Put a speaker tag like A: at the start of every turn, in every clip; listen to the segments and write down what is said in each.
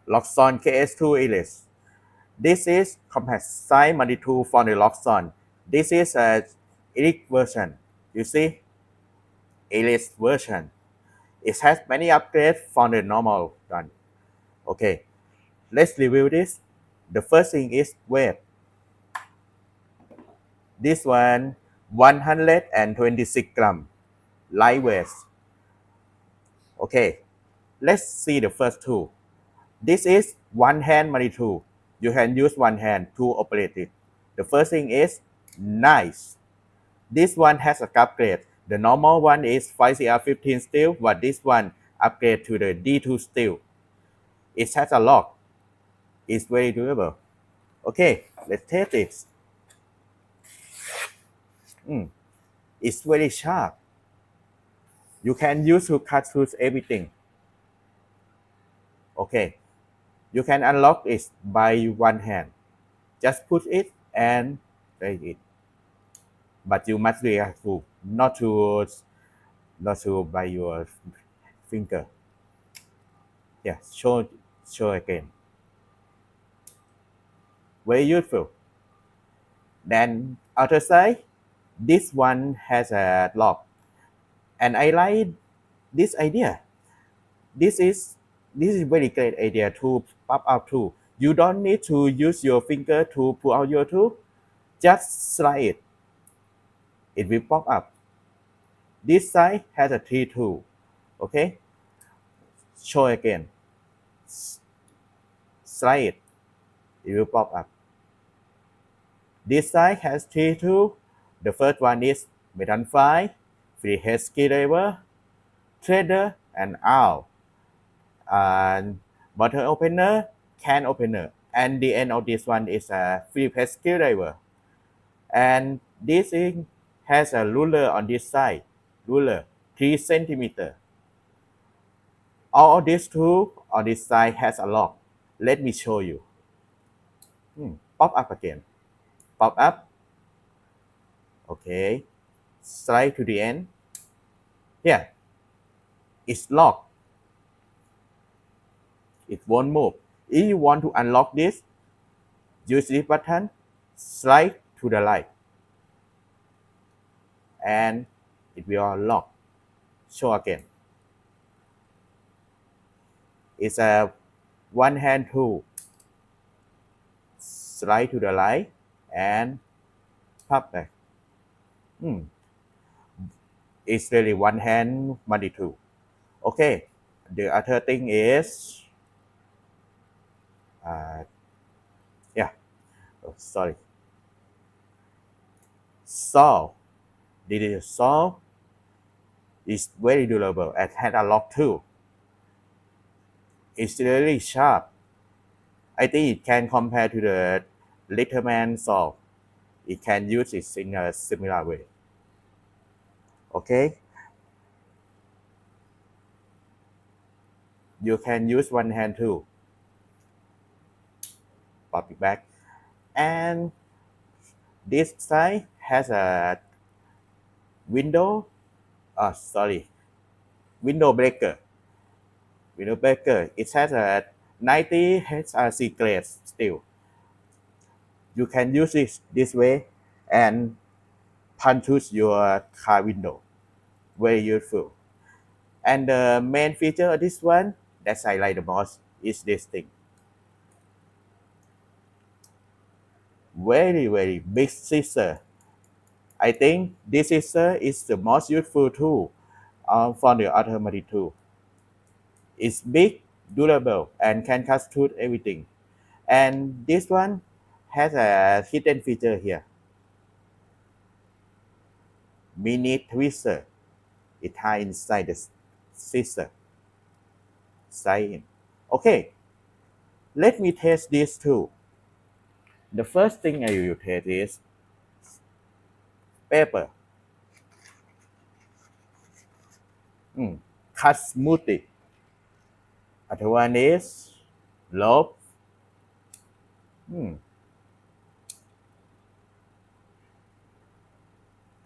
A: Roxon KS2E Elite. This is compact size multi-tool for the Roxon. This is a elite version. You see, elite version. It has many upgrades from the normal one. Okay, let's review this. The first thing is weight. This one 126 gram, lightweight. Okay, let's see the first tool. This is one hand multi-tool. You can use one hand to operate it. The first thing is knife. This one has a upgrade. The normal one is 5CR15 steel, but this one upgrade to the D2 steel. It has a lock. It's very durable. Okay, let's test it. It's very sharp. You can use to cut through everything. Okay, you can unlock it by one hand. Just push it and raise it. But you must be careful not to by your finger. Yeah, show again. Very useful. Then other side, this one has a lock, and I like this idea. This is very great idea to pop out tool. You don't need to use your finger to pull out your tool. Just slide it. It will pop up. This side has a 3 tool. Okay. Show again. Slide it. It will pop up. This side has 3 tools. The first one is metal file, free head screwdriver, threader, and awl. And bottle opener, can opener. And the end of this one is a free head screwdriver. And this thing has a ruler on this side. Ruler, 3 centimeter. All of these tools on this side has a lock. Let me show you. Pop up again. Pop up. Okay. Slide to the end. Here. It's locked. It won't move. If you want to unlock this, use this button, slide to the right, and it will unlock. Show again. It's a one-hand tool. Slide to the right and pop back. It's really one-hand multi-tool. Okay. The other thing is, sorry. Saw. This is a saw. It's very durable and had a lock too. It's really sharp. I think it can compare to the Letterman saw. It can use it in a similar way. Okay. You can use one hand too. Pop it back. And this side has a window breaker. Window breaker. It has a 90 HRC grade steel. You can use it this way and punch through your car window. Very useful. And the main feature of this one that I like the most is this thing. Very, very big scissor. I think this scissor is the most useful tool for the automatic tool. It's big, durable, and can cut through everything. And this one has a hidden feature here. Mini twister. It hides inside the scissor. Slide in. Okay, let me test this too. The first thing I will test is paper. Cut smoothly. Other one is loaf.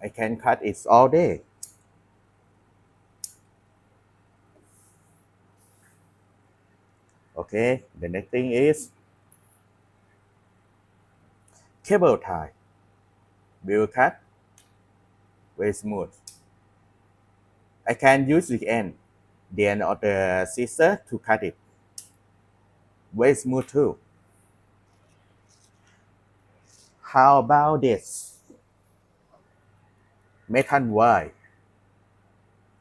A: I can cut it all day. Okay, the next thing is cable tie. Will cut very smooth. I can use the end of the scissor to cut it. Very smooth too. How about this? Metal wire.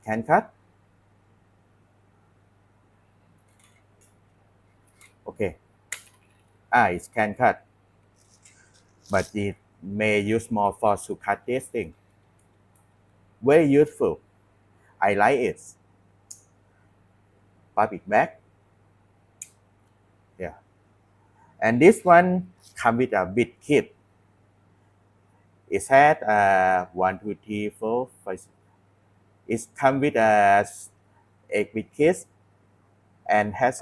A: Can cut? Okay. It can cut. But it may use more force to cut this thing. Very useful. I like it. Pop it back. Yeah. And this one come with a bit kit. It has 1, 2, 3, 4, 5. It comes with a 8-bit kit and has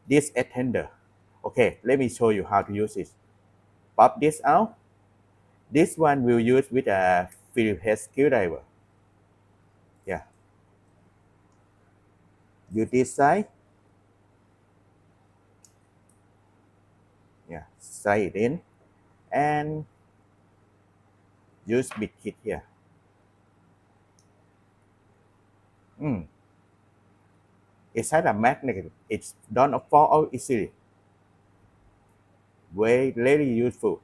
A: this extender. Okay, let me show you how to use it. Pop this out. This one will use with a Phillips head screwdriver. Yeah. Use this side. Yeah, slide it in and use bit kit here. It has a magnet. It don't fall out easily. Very useful.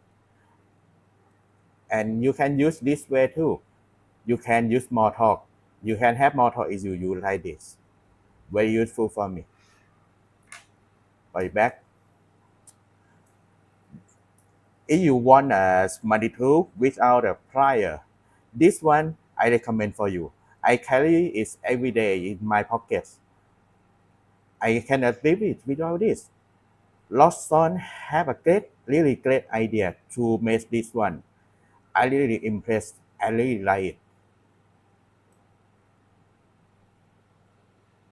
A: And you can use this way too. You can use more torque. You can have more torque if you use like this. Very useful for me. Put it back. If you want a multitool without a plier, this one I recommend for you. I carry it every day in my pocket. I cannot leave it without this. Roxon have a really great idea to make this one. I really impressed. I really like it.